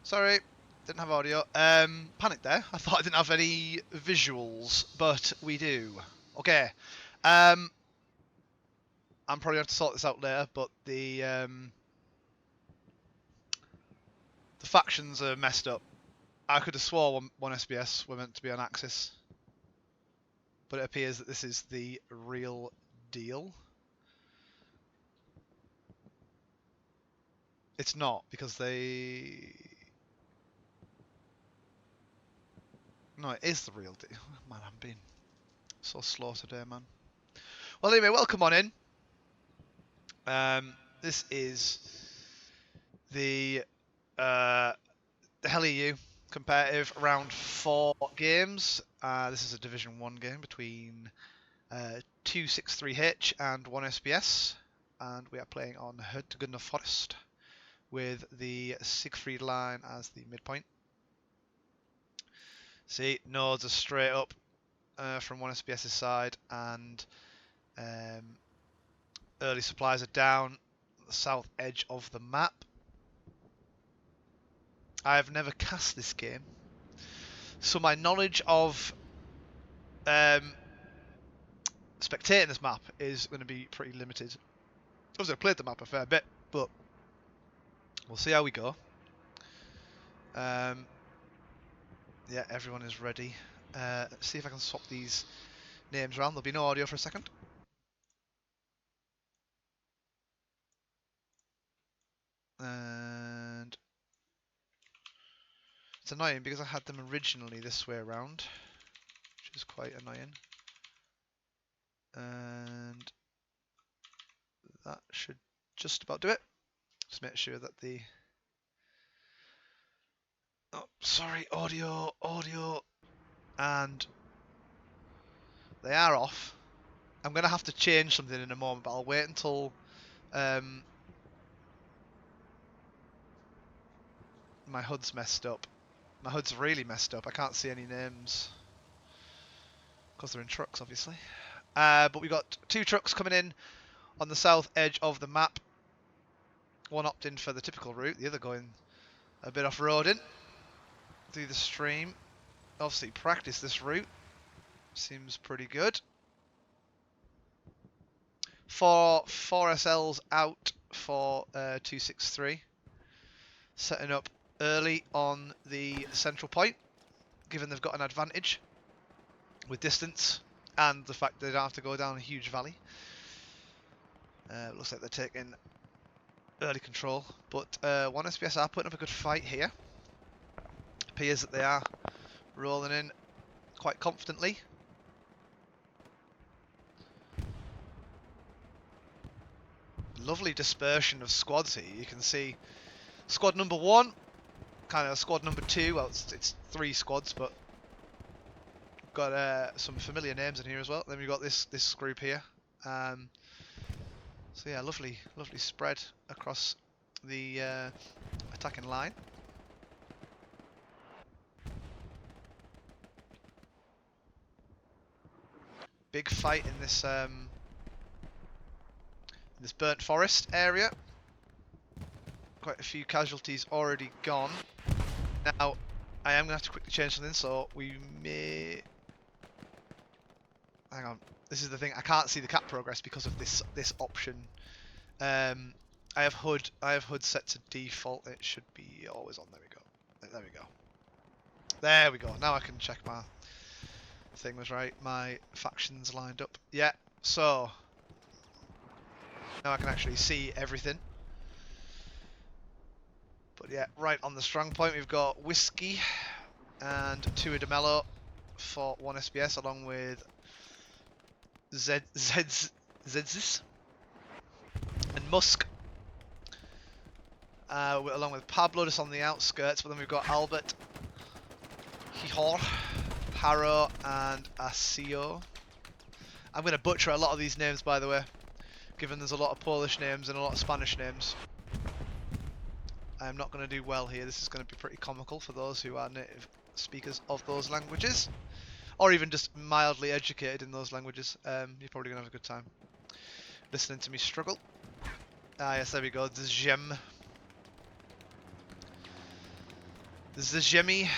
Sorry, didn't have audio. Panic there. I thought I didn't have any visuals, but we do. Okay. I'm probably going to have to sort this out later, but the factions are messed up. I could have swore one SBS were meant to be on Axis, but it appears that this is the real deal. It's not, because they... No, it is the real deal. Man, I'm being so slow today, man. Well, anyway, welcome on in. This is the Hell EU competitive round 4 games. This is a Division 1 game between 263H and 1SBS, and we are playing on Hürtgen Forest with the Siegfried line as the midpoint. See, nodes are straight up from 1SBS's side, and early supplies are down the south edge of the map. I have never cast this game, so my knowledge of spectating this map is going to be pretty limited. Obviously, I've played the map a fair bit, but we'll see how we go. Yeah, everyone is ready. Let's see if I can swap these names around. There'll be no audio for a second. And it's annoying because I had them originally this way around, which is quite annoying. And that should just about do it. Just make sure that the... Oh, sorry, audio, and they are off. I'm going to have to change something in a moment, but I'll wait until my HUD's messed up. My HUD's really messed up. I can't see any names because they're in trucks, obviously. But we've got 2 trucks coming in on the south edge of the map. One opting for the typical route, the other going a bit off-roading through the stream. Obviously practice this route. Seems pretty good. 4 SLs out for 263. Setting up early on the central point, given they've got an advantage with distance and the fact they don't have to go down a huge valley. Looks like they're taking early control, but 1SBS are putting up a good fight here. Appears that they are rolling in quite confidently. Lovely dispersion of squads here. You can see squad number 1, kind of squad number 2. Well, it's 3 squads, but we've got some familiar names in here as well. Then we've got this group here. So yeah, lovely spread across the attacking line. Big fight in this burnt forest area. Quite a few casualties already gone. Now, I am going to have to quickly change something, so we may... Hang on. This is the thing. I can't see the cap progress because of this option. I have HUD set to default. It should be always on. There we go. There we go. There we go. Now I can check my thing was right. My factions lined up. Yeah. So now I can actually see everything. But yeah, right on the strong point we've got Whiskey and 2 Demello for 1SBS, along with Zedzis and Musk, along with Pablo just on the outskirts. But then we've got Albert, Hihor, Haro, and Asio. I'm going to butcher a lot of these names, by the way, given there's a lot of Polish names and a lot of Spanish names. I'm not going to do well here. This is going to be pretty comical for those who are native speakers of those languages, or even just mildly educated in those languages. You're probably going to have a good time listening to me struggle. Ah yes, there we go, the gem. There's the Jimmy.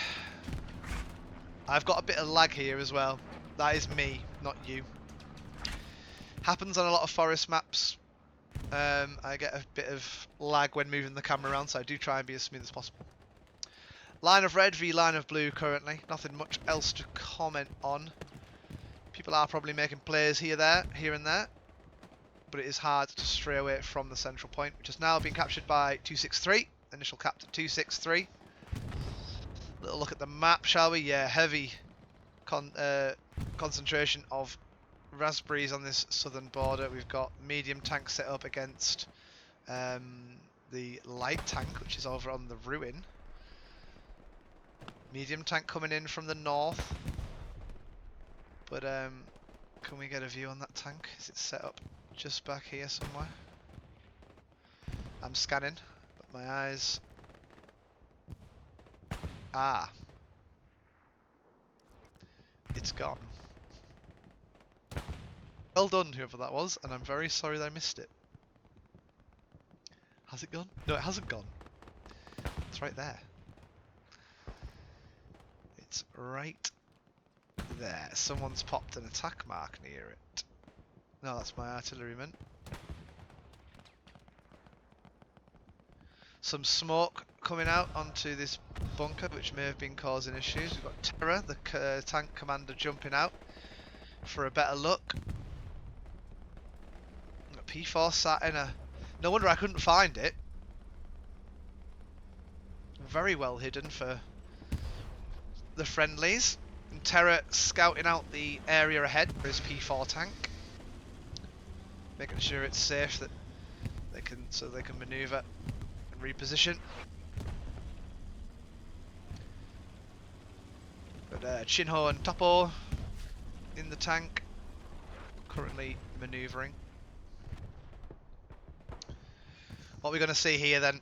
I've got a bit of lag here as well. That is me, not you. Happens on a lot of forest maps. I get a bit of lag when moving the camera around, so I do try and be as smooth as possible. Line of red v line of blue currently. Nothing much else to comment on. People are probably making plays here and there. But it is hard to stray away from the central point, which has now been captured by 263. Initial cap to 263. Little look at the map, shall we? Yeah, heavy concentration of raspberries on this southern border. We've got medium tank set up against the light tank, which is over on the ruin. Medium tank coming in from the north. But can we get a view on that tank? Is it set up just back here somewhere? I'm scanning, but my eyes... Ah. It's gone. Well done, whoever that was, and I'm very sorry that I missed it. Has it gone? No, it hasn't gone. It's right there. It's right there. Someone's popped an attack mark near it. No, that's my artilleryman. Some smoke coming out onto this bunker, which may have been causing issues. We've got Terror, the tank commander, jumping out for a better look. Got P4 sat in a... No wonder I couldn't find it. Very well hidden for the friendlies. And Terror scouting out the area ahead for his P4 tank, making sure it's safe that they can maneuver and reposition. But Chinho and Topo in the tank, currently manoeuvring. What we're going to see here then,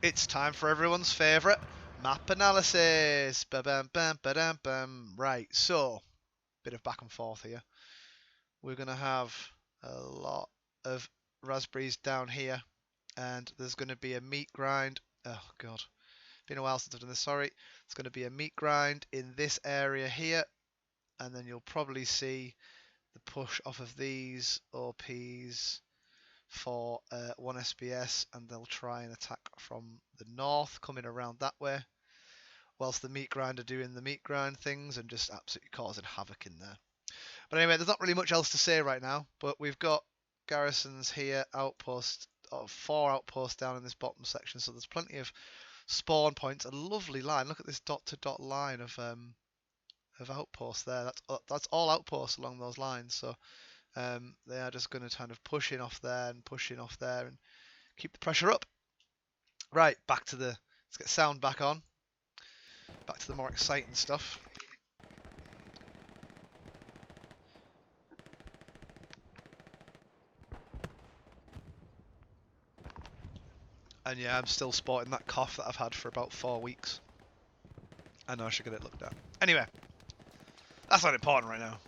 it's time for everyone's favourite map analysis. Ba-bam, bam, ba-dam, bam. Right, so, bit of back and forth here. We're going to have a lot of raspberries down here, and there's going to be a meat grind. Oh god, been a while since I've done this, sorry. It's going to be a meat grind in this area here, and then you'll probably see the push off of these OPs for 1 SBS, and they'll try and attack from the north, coming around that way, whilst the meat grind are doing the meat grind things and just absolutely causing havoc in there. But anyway, there's not really much else to say right now, but we've got garrisons here, outposts, 4 outposts down in this bottom section, so there's plenty of spawn points. A lovely line. Look at this dot-to-dot line of outposts there. That's all outposts along those lines, so they are just going to kind of push in off there and push in off there and keep the pressure up. Right, let's get sound back on. Back to the more exciting stuff. And yeah, I'm still sporting that cough that I've had for about 4 weeks. I know I should get it looked at. Anyway, that's not important right now.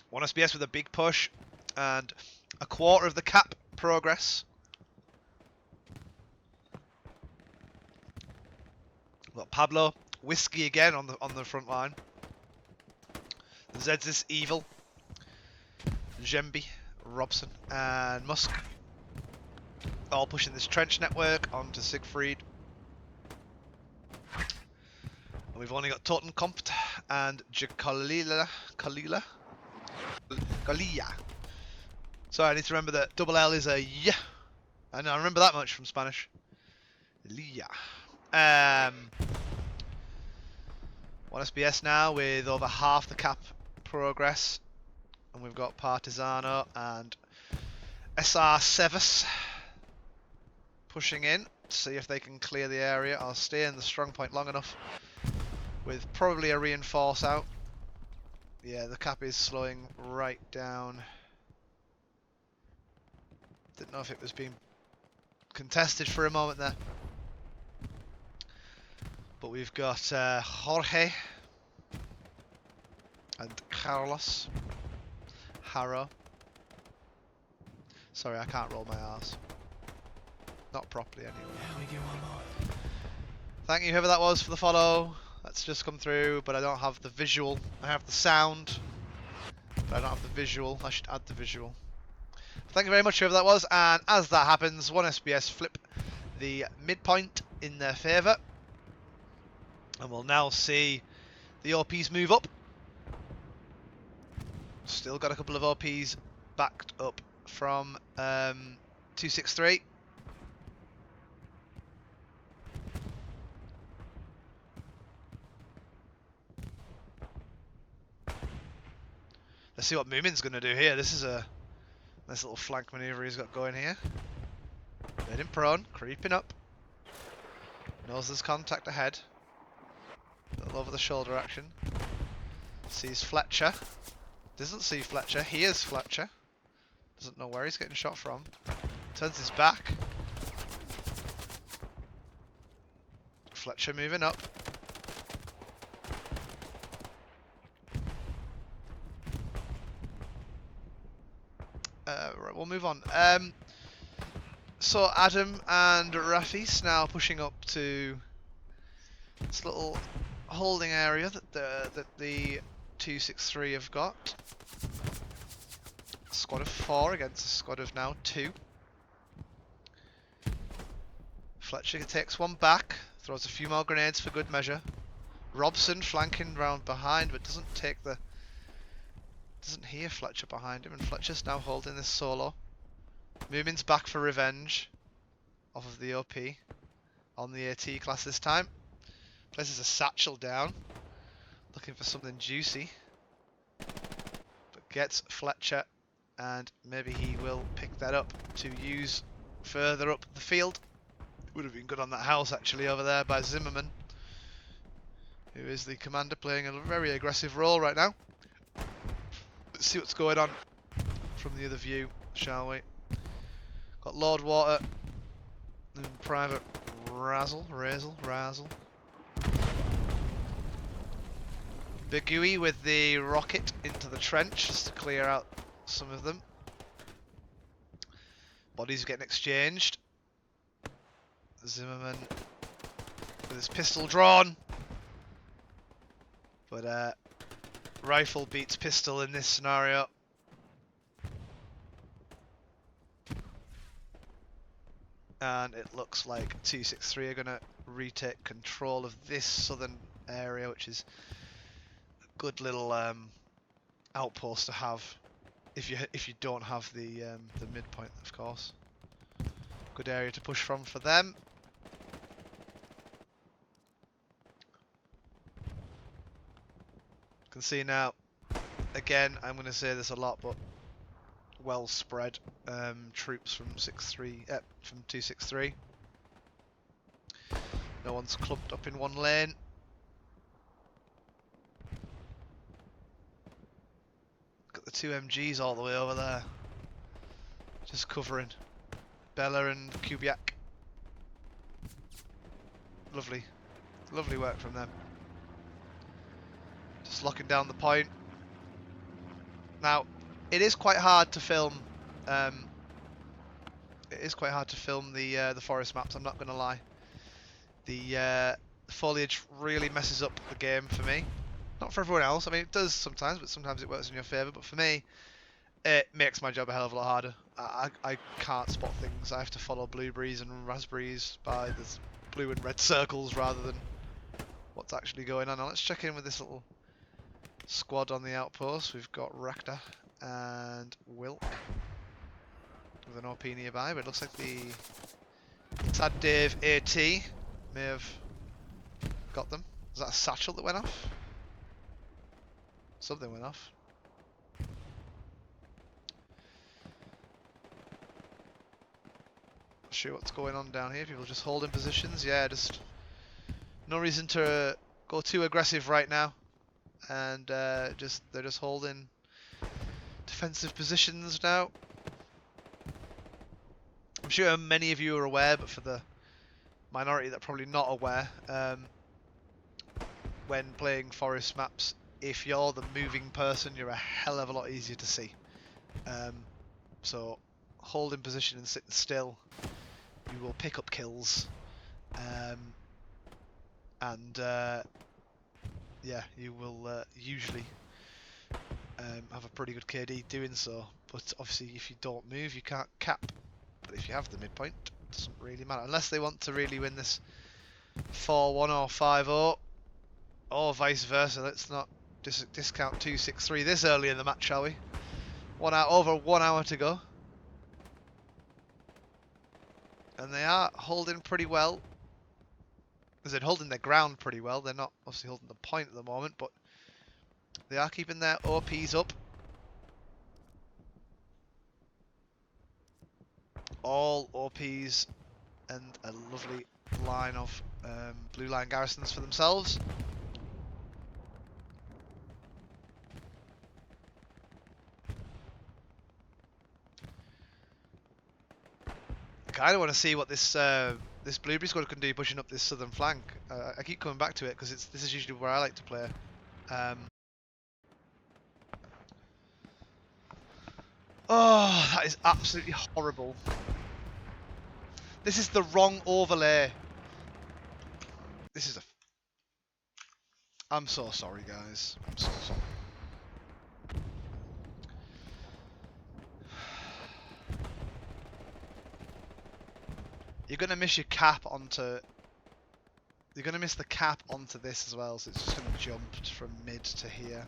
1 SBS with a big push and a quarter of the cap progress. We've got Pablo, Whiskey again on the front line. Zed's this Evil, Jemby, Robson and Musk. All pushing this trench network onto Siegfried. And we've only got Totenkompt and Kalila. Sorry, I need to remember that double L is a y. I know, I remember that much from Spanish. Lia. 1 SBS now with over half the cap progress. And we've got Partisano and SR Sevis pushing in to see if they can clear the area. I'll stay in the strong point long enough with probably a reinforce out. Yeah, the cap is slowing right down. Didn't know if it was being contested for a moment there. But we've got Jorge and Carlos. Harrow. Sorry, I can't roll my R's. Not properly anyway. Thank you, whoever that was, for the follow. That's just come through, but I don't have the visual. I have the sound, but I don't have the visual. I should add the visual. Thank you very much, whoever that was. And as that happens, one SBS flip the midpoint in their favour. And we'll now see the OPs move up. Still got a couple of OPs backed up from 263. Let's see what Moomin's going to do here. This is a nice little flank manoeuvre he's got going here. Made him prone, creeping up. Knows there's contact ahead. Little over the shoulder action. Sees Fletcher. Doesn't see Fletcher. Hears Fletcher. Doesn't know where he's getting shot from. Turns his back. Fletcher moving up. Right, we'll move on. So Adam and Rafis now pushing up to this little holding area that the 263 have got. A squad of 4 against a squad of now 2. Fletcher takes one back, throws a few more grenades for good measure. Robson flanking round behind, but doesn't hear Fletcher behind him, and Fletcher's now holding this solo. Moomin's back for revenge off of the OP on the AT class this time. Places a satchel down, looking for something juicy, but gets Fletcher, and maybe he will pick that up to use further up the field. Would have been good on that house actually over there by Zimmerman, who is the commander playing a very aggressive role right now. Let's see what's going on from the other view, shall we? Got Lord Water and Private Razzle. Begui with the rocket into the trench just to clear out some of them. Bodies are getting exchanged. Zimmerman with his pistol drawn. But rifle beats pistol in this scenario. And it looks like 263 are going to retake control of this southern area, which is a good little outpost to have if you don't have the midpoint, of course. Good area to push from for them. Can see now, again, I'm going to say this a lot, but well spread troops from 263. No one's clumped up in one lane. Got the 2 MGs all the way over there, just covering Bella and Kubiak. Lovely work from them. Just locking down the point. Now, it is quite hard to film. It is quite hard to film the forest maps. I'm not going to lie. The foliage really messes up the game for me. Not for everyone else. I mean, it does sometimes, but sometimes it works in your favour. But for me, it makes my job a hell of a lot harder. I can't spot things. I have to follow blueberries and raspberries by the blue and red circles rather than what's actually going on. Now let's check in with this little squad on the outpost. We've got Rakta and Wilk with an OP nearby, but it looks like the Tad Dave AT may have got them. Is that a satchel that went off? Something went off. Not sure what's going on down here. People just holding positions. Yeah, just no reason to go too aggressive right now. And they're just holding defensive positions now. I'm sure many of you are aware, but for the minority that are probably not aware, when playing forest maps, if you're the moving person, you're a hell of a lot easier to see. So holding position and sitting still, you will pick up kills. and yeah, you will usually have a pretty good KD doing so. But obviously, if you don't move, you can't cap. But if you have the midpoint, it doesn't really matter unless they want to really win this 4-1 or 5-0, or vice versa. Let's not discount 2-6-3 this early in the match, shall we? Over 1 hour to go. And they are holding pretty well. As in holding their ground pretty well. They're not obviously holding the point at the moment, but they are keeping their OPs up. All OPs and a lovely line of blue line garrisons for themselves. Kind of want to see what this this blueberry squad can do pushing up this southern flank. I keep coming back to it because this is usually where I like to play. Oh, that is absolutely horrible. This is the wrong overlay. This is a... I'm so sorry, guys. I'm so sorry. You're going to miss your cap onto... You're going to miss the cap onto this as well, so it's just going to jump from mid to here.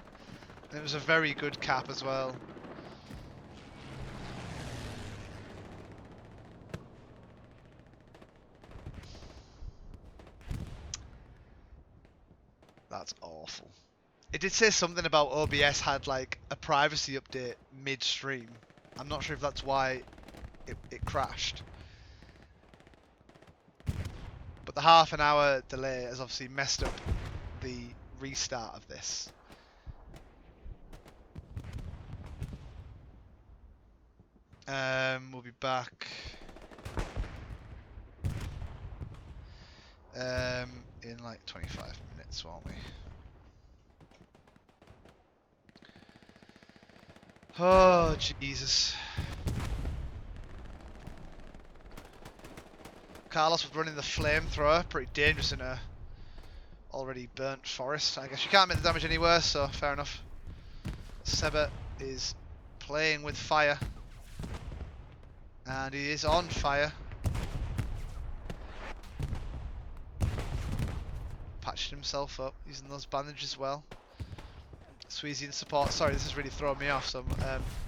And it was a very good cap as well. That's awful. It did say something about OBS had like a privacy update midstream. I'm not sure if that's why it crashed. But the half an hour delay has obviously messed up the restart of this. We'll be back in like 25 minutes, won't we? Oh, Jesus. Carlos was running the flamethrower, pretty dangerous in a already burnt forest. I guess you can't make the damage any worse, so fair enough. Seba is playing with fire. And he is on fire. Patched himself up, using those bandages well. Sweezy in support. Sorry, this has really thrown me off. So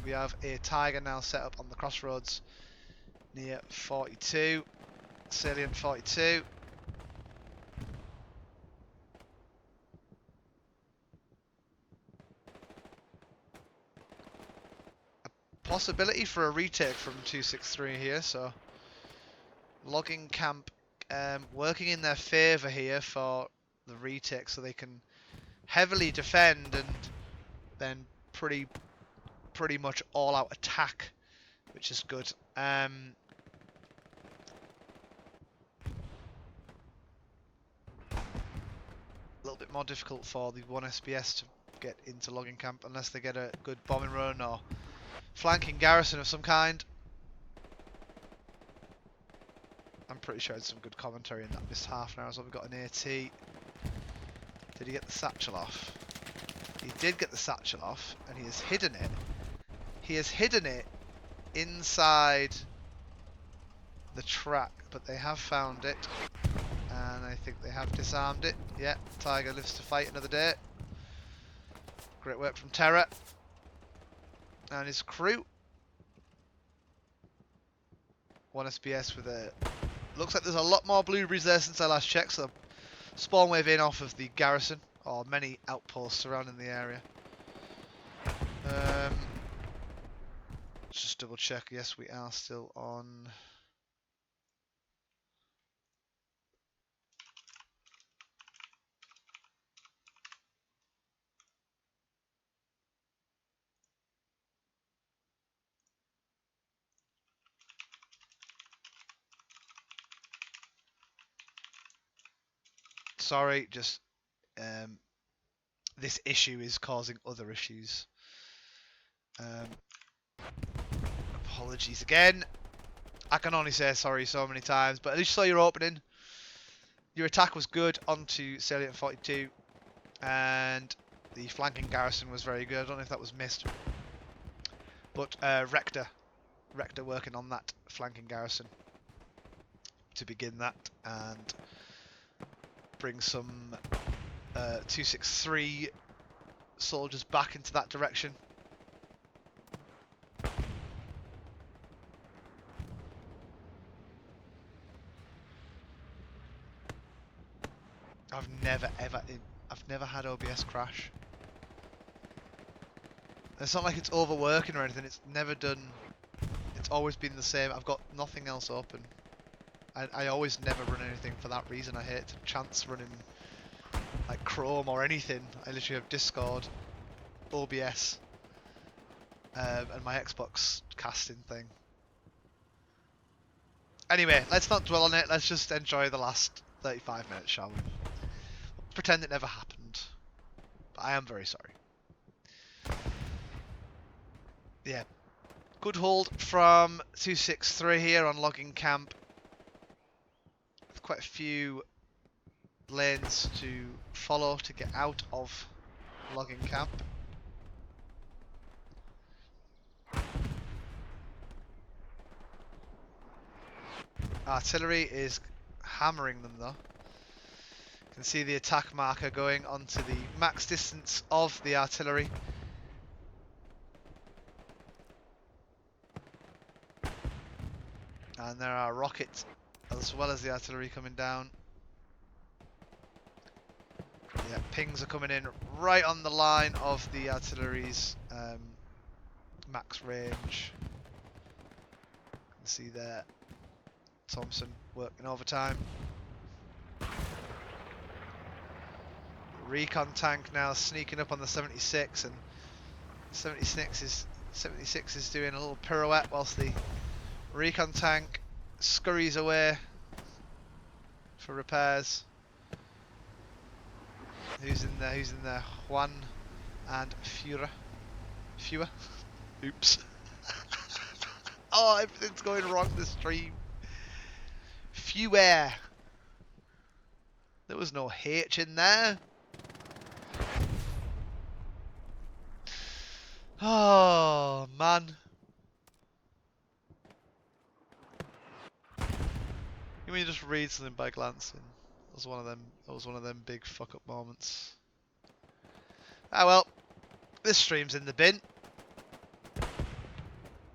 we have a Tiger now set up on the crossroads near 42. Salient 42. A possibility for a retake from 263 here, so logging camp working in their favour here for the retake, so they can heavily defend and then pretty much all out attack, which is good. A little bit more difficult for the 1 SBS to get into logging camp unless they get a good bombing run or flanking garrison of some kind. I'm pretty sure it's some good commentary in that this half an hour as well. We've got an AT. Did he get the satchel off? He did get the satchel off, and he has hidden it. He has hidden it inside the track, but they have found it. And I think they have disarmed it. Yeah, Tiger lives to fight another day. Great work from Terra and his crew. 1 SBS with a... Looks like there's a lot more blueberries there since I last checked, so spawn wave in off of the garrison, or many outposts surrounding the area. Let's just double check. Yes, we are still on... Sorry, just this issue is causing other issues. Apologies again. I can only say sorry so many times, but at least you saw your opening. Your attack was good onto Salient 42, and the flanking garrison was very good. I don't know if that was missed, but Rector working on that flanking garrison to begin that and bring some 263 soldiers back into that direction. I've never had OBS crash. It's not like it's overworking or anything. It's never done. It's always been the same. I've got nothing else open. I always never run anything for that reason. I hate to chance running like Chrome or anything. I literally have Discord, OBS, and my Xbox casting thing. Anyway, let's not dwell on it. Let's just enjoy the last 35 minutes, shall we? Pretend it never happened. But I am very sorry. Yeah. Good hold from 263 here on logging camp. With quite a few lanes to follow to get out of logging camp. Artillery is hammering them though. You can see the attack marker going onto the max distance of the artillery. And there are rockets as well as the artillery coming down. Yeah, pings are coming in right on the line of the artillery's max range. You can see there Thompson working overtime. Recon tank now sneaking up on the 76, and 76 is doing a little pirouette whilst the recon tank scurries away for repairs. Who's in there? Who's in there? Juan and Führer. Oops. Oh, everything's going wrong this stream. Führer. There was no H in there. Oh man. You mean just read something by glancing? That was one of them big fuck up moments. Ah well, this stream's in the bin.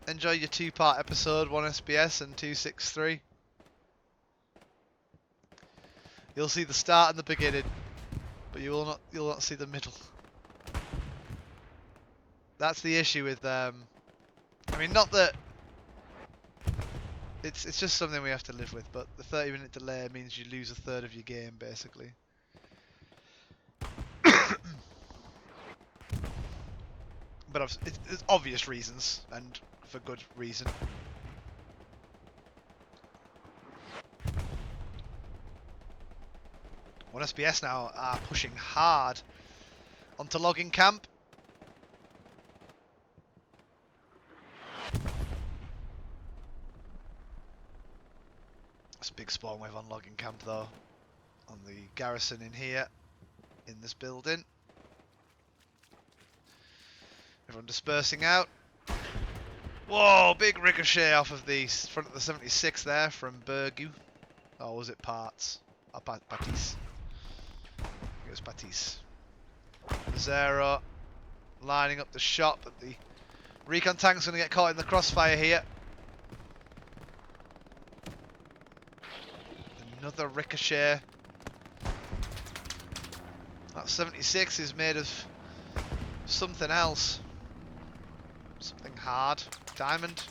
Enjoy your 2-part episode, 1 SBS and 263. You'll see the start and the beginning, but you'll not see the middle. That's the issue with I mean, not that it's just something we have to live with, but the 30-minute delay means you lose a third of your game basically. But it's obvious reasons, and for good reason. One SBS now are pushing hard onto logging camp. That's a big spawn wave on logging camp though. On the garrison in here, in this building. Everyone dispersing out. Whoa, big ricochet off of the front of the 76 there from Bergu. Or was it Parts? Oh, Patis. I think it was Patis. Zero lining up the shot, but the recon tank's going to get caught in the crossfire here. Another ricochet. That 76 is made of something else. Something hard. Diamond.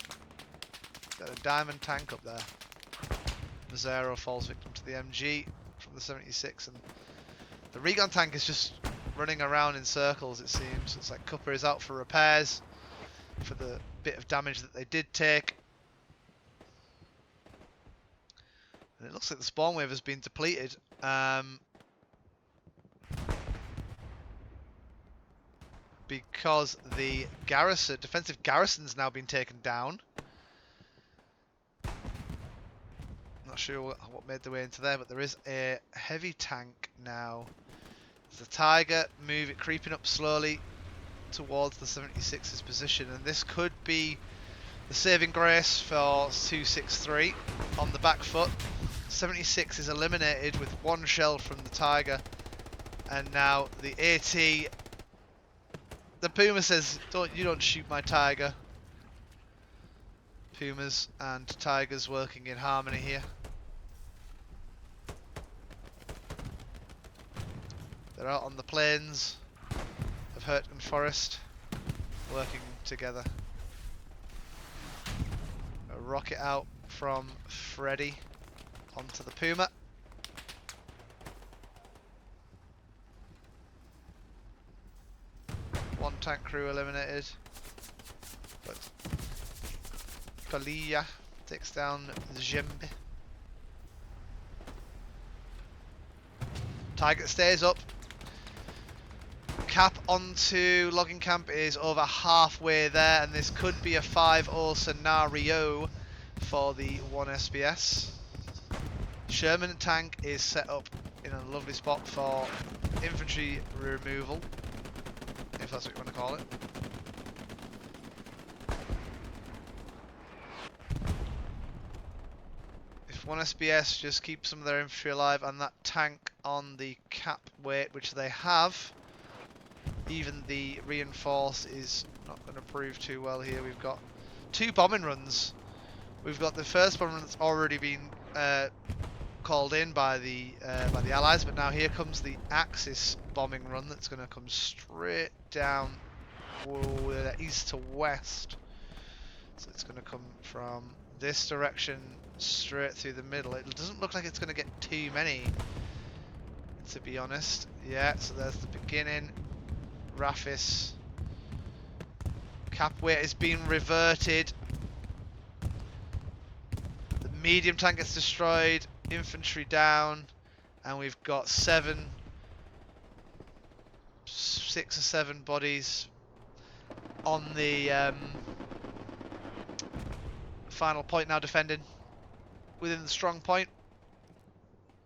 Got a diamond tank up there. Zero falls victim to the MG from the 76, and the recon tank is just running around in circles, it seems. It's like Cupper is out for repairs for the bit of damage that they did take. And it looks like the spawn wave has been depleted. Because the garrison, defensive garrison's now been taken down. Not sure what made their way into there, but there is a heavy tank now. There's a Tiger creeping up slowly towards the 76's position, and this could be the saving grace for 263 on the back foot. 76 is eliminated with one shell from the Tiger, and now the AT. The Puma says, "You don't shoot my Tiger." Pumas and Tigers working in harmony here. They're out on the plains of Hürtgen Forest, working together. A rocket out from Freddy onto the Puma. One tank crew eliminated, but Palia takes down Djembe. Tiger stays up. Cap onto logging camp is over halfway there, and this could be a 5-0 scenario for the 1SBS. Sherman tank is set up in a lovely spot for infantry removal, if that's what you want to call it. If 1SBS just keep some of their infantry alive and that tank on the cap weight, which they have, even the reinforce is not going to prove too well here. We've got 2 bombing runs. We've got the first bombing run that's already been called in by the Allies, but now here comes the Axis bombing run that's going to come straight down east to west. So it's going to come from this direction straight through the middle. It doesn't look like it's going to get too many, to be honest. Yeah, so there's the beginning. Rafis. Cap weight is being reverted. The medium tank gets destroyed. Infantry down. And we've got 6 or 7 bodies on the final point now, defending within the strong point.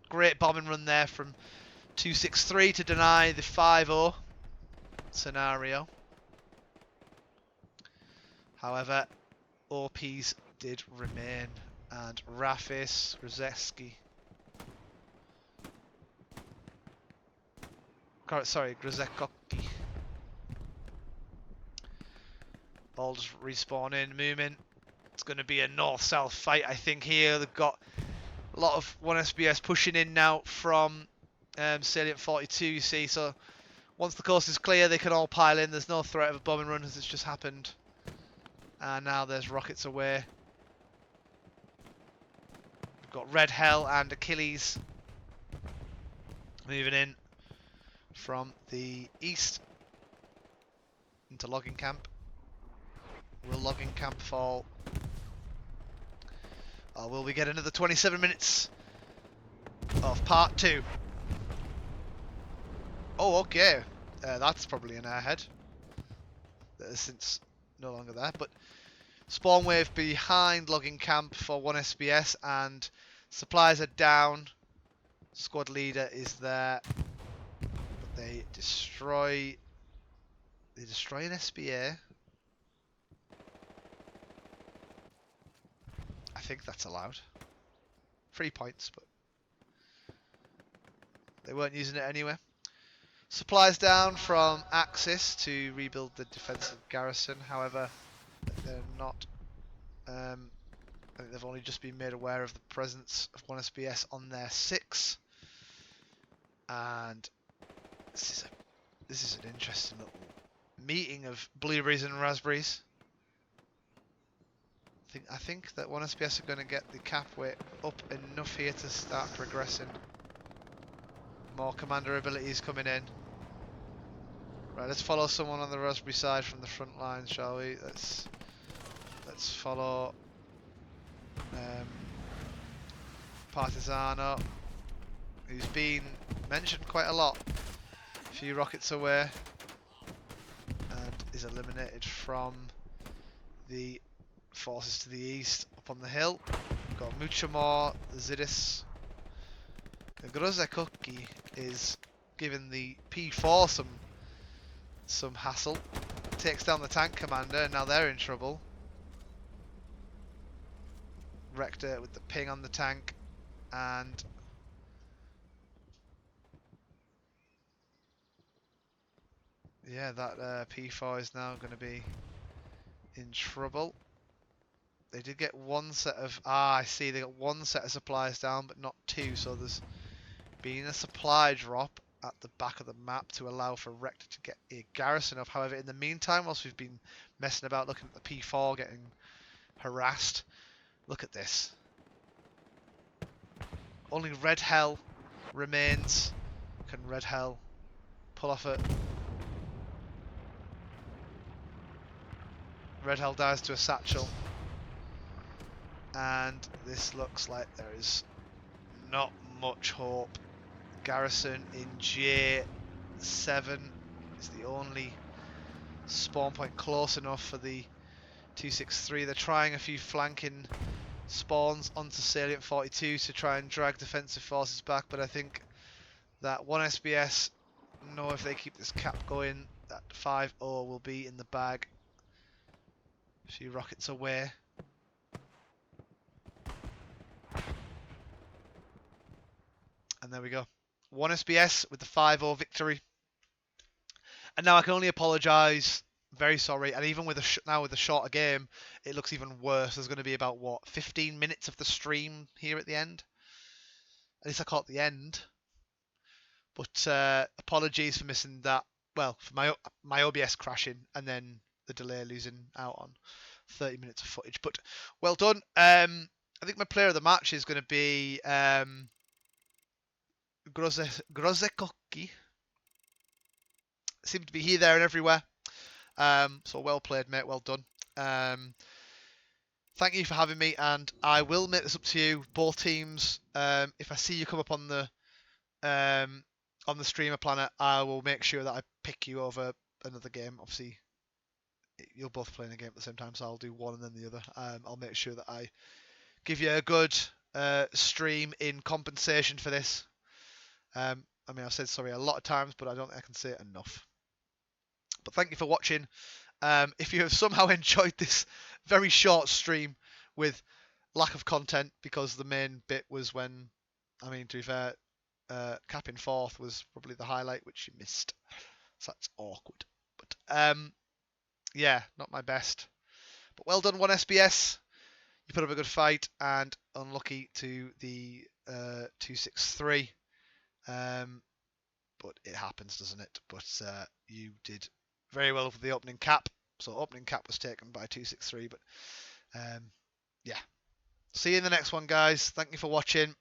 Great bombing run there from 263 to deny the 5-0 scenario. However, OPs did remain, and Rafis, Grzeski, Grzekoki, all just respawn in, moving. It's going to be a north-south fight, I think, here. They've got a lot of 1SBS pushing in now from Salient 42, you see, so once the coast is clear, they can all pile in. There's no threat of a bombing run, as it's just happened. And now there's rockets away. We've got Red Hell and Achilles moving in from the east into logging camp. Will logging camp fall? Or will we get another 27 minutes of part 2? Oh, okay. That's probably an airhead. That is since no longer there. But spawn wave behind logging camp for 1SBS, and supplies are down. Squad leader is there. But they destroy an SBA. I think that's allowed. 3 points, but they weren't using it anyway. Supplies down from Axis to rebuild the defensive garrison. However, they're not. I think they've only just been made aware of the presence of 1SBS on their 6. And this is an interesting little meeting of blueberries and raspberries. I think that 1SBS are going to get the cap weight up enough here to start progressing. More commander abilities coming in. Right, let's follow someone on the raspberry side from the front line, shall we? Let's follow Partisano, who's been mentioned quite a lot. A few rockets away, and is eliminated from the forces to the east up on the hill. We've got mucho more Zidis. Grozekoki is giving the P4 some hassle. Takes down the tank commander, and now they're in trouble. Rector with the ping on the tank, and yeah, that P4 is now going to be in trouble. They did get one set of... I see, they got one set of supplies down, but not two, so there's been a supply drop at the back of the map to allow for Rector to get a garrison up. However, in the meantime, whilst we've been messing about looking at the P4 getting harassed, look at this. Only Red Hell remains. Can Red Hell pull off it? Red Hell dies to a satchel. And this looks like there is not much hope. Garrison in J7 is the only spawn point close enough for the 263. They're trying a few flanking spawns onto Salient 42 to try and drag defensive forces back, but I think that 1 SBS, know if they keep this cap going, that 5-0 will be in the bag. She rockets away. And there we go. 1 SBS with the 5-0 victory. And now I can only apologise. Very sorry. And even with now with a shorter game, it looks even worse. There's going to be about, what, 15 minutes of the stream here at the end? At least I caught the end. But apologies for missing that. Well, for my OBS crashing and then the delay losing out on 30 minutes of footage. But well done. I think my player of the match is going to be Grozekoki. Seemed to be here, there, and everywhere. So well played, mate. Well done. Thank you for having me, and I will make this up to you, both teams. If I see you come up on the streamer planet, I will make sure that I pick you over another game. Obviously, you're both playing a game at the same time, so I'll do one and then the other. I'll make sure that I give you a good stream in compensation for this. I mean, I've said sorry a lot of times, but I don't think I can say it enough. But thank you for watching. If you have somehow enjoyed this very short stream with lack of content, because the main bit was when, I mean, to be fair, capping fourth was probably the highlight, which you missed. So that's awkward. But yeah, not my best. But well done, 1 SBS. You put up a good fight, and unlucky to the 263. But it happens, doesn't it? But you did very well for the opening cap. So opening cap was taken by 263. But yeah. See you in the next one, guys. Thank you for watching.